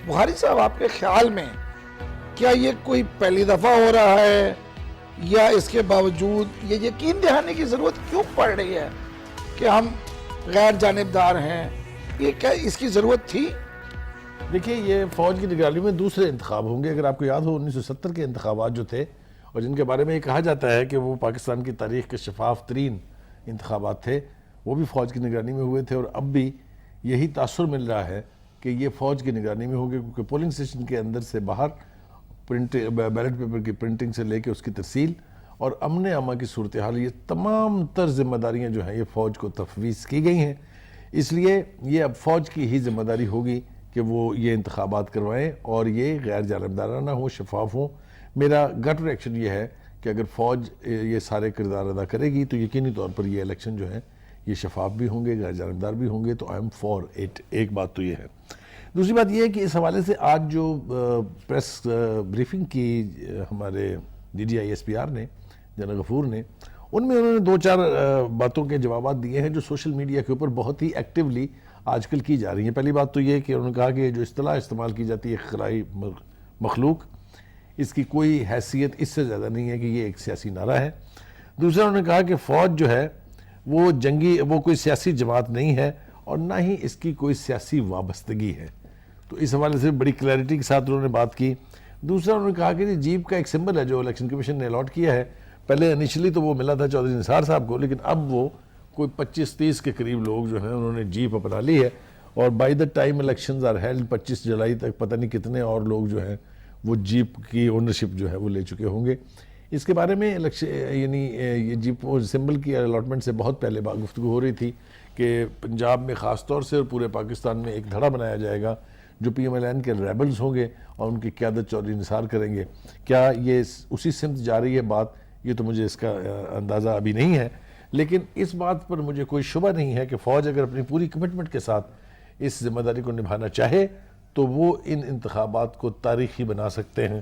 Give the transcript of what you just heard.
بخاری صاحب آپ کے خیال میں کیا یہ کوئی پہلی دفعہ ہو رہا ہے یا اس کے باوجود یہ یقین دہانے کی ضرورت کیوں پڑ رہی ہے کہ ہم غیر جانبدار ہیں؟ یہ کیا اس کی ضرورت تھی؟ دیکھیے یہ فوج کی نگرانی میں دوسرے انتخاب ہوں گے. اگر آپ کو یاد ہو 1970 کے انتخابات جو تھے اور جن کے بارے میں یہ کہا جاتا ہے کہ وہ پاکستان کی تاریخ کے شفاف ترین انتخابات تھے، وہ بھی فوج کی نگرانی میں ہوئے تھے. اور اب بھی یہی تاثر مل رہا ہے کہ یہ فوج کی نگرانی میں ہوگے، کیونکہ پولنگ اسٹیشن کے اندر سے باہر بیلٹ پیپر کی پرنٹنگ سے لے کے اس کی ترسیل اور امن عامہ کی صورتحال، یہ تمام تر ذمہ داریاں جو ہیں یہ فوج کو تفویض کی گئی ہیں. اس لیے یہ اب فوج کی ہی ذمہ داری ہوگی کہ وہ یہ انتخابات کروائیں اور یہ غیر جانبدارانہ ہوں، شفاف ہوں. میرا گٹ ریئیکشن یہ ہے کہ اگر فوج یہ سارے کردار ادا کرے گی تو یقینی طور پر یہ الیکشن جو ہیں یہ شفاف بھی ہوں گے، غیر جانبدار بھی ہوں گے. تو آئی ایم فار اٹ. ایک بات تو یہ ہے. دوسری بات یہ ہے کہ اس حوالے سے آج جو پریس بریفنگ کی ہمارے D G I S P R نے، جنرل غفور نے، ان میں انہوں نے دو چار باتوں کے جوابات دیے ہیں جو سوشل میڈیا کے اوپر بہت ہی ایکٹیولی آج کل کی جا رہی ہیں. پہلی بات تو یہ کہ انہوں نے کہا کہ جو اصطلاح استعمال کی جاتی ہے خلائی مخلوق، اس کی کوئی حیثیت اس سے زیادہ نہیں ہے کہ یہ ایک سیاسی نعرہ ہے. دوسرا انہوں نے کہا کہ فوج جو ہے وہ کوئی سیاسی جماعت نہیں ہے اور نہ ہی اس کی کوئی سیاسی وابستگی ہے. تو اس حوالے سے بڑی کلیئرٹی کے ساتھ انہوں نے بات کی. دوسرا انہوں نے کہا کہ جیپ کا ایک سمبل ہے جو الیکشن کمیشن نے الاٹ کیا ہے. پہلے انیشلی تو وہ ملا تھا چودھری نثار صاحب کو، لیکن اب وہ کوئی 25-30 کے قریب لوگ جو ہیں انہوں نے جیپ اپنا لی ہے. اور by the time elections are held 25 جولائی تک پتہ نہیں کتنے اور لوگ جو ہیں وہ جیپ کی اونرشپ جو ہے وہ لے چکے ہوں گے. اس کے بارے میں یعنی یہ جیپ سمبل کی الاٹمنٹ سے بہت پہلے گفتگو ہو رہی تھی کہ پنجاب میں خاص طور سے اور پورے پاکستان میں ایک دھڑا بنایا جائے گا جو پی ایم ایل این کے ریبلز ہوں گے اور ان کی قیادت چودھری نثار کریں گے. کیا یہ اسی سمت جا رہی ہے بات؟ یہ تو مجھے اس کا اندازہ ابھی نہیں ہے، لیکن اس بات پر مجھے کوئی شبہ نہیں ہے کہ فوج اگر اپنی پوری کمٹمنٹ کے ساتھ اس ذمہ داری کو نبھانا چاہے تو وہ ان انتخابات کو تاریخی بنا سکتے ہیں.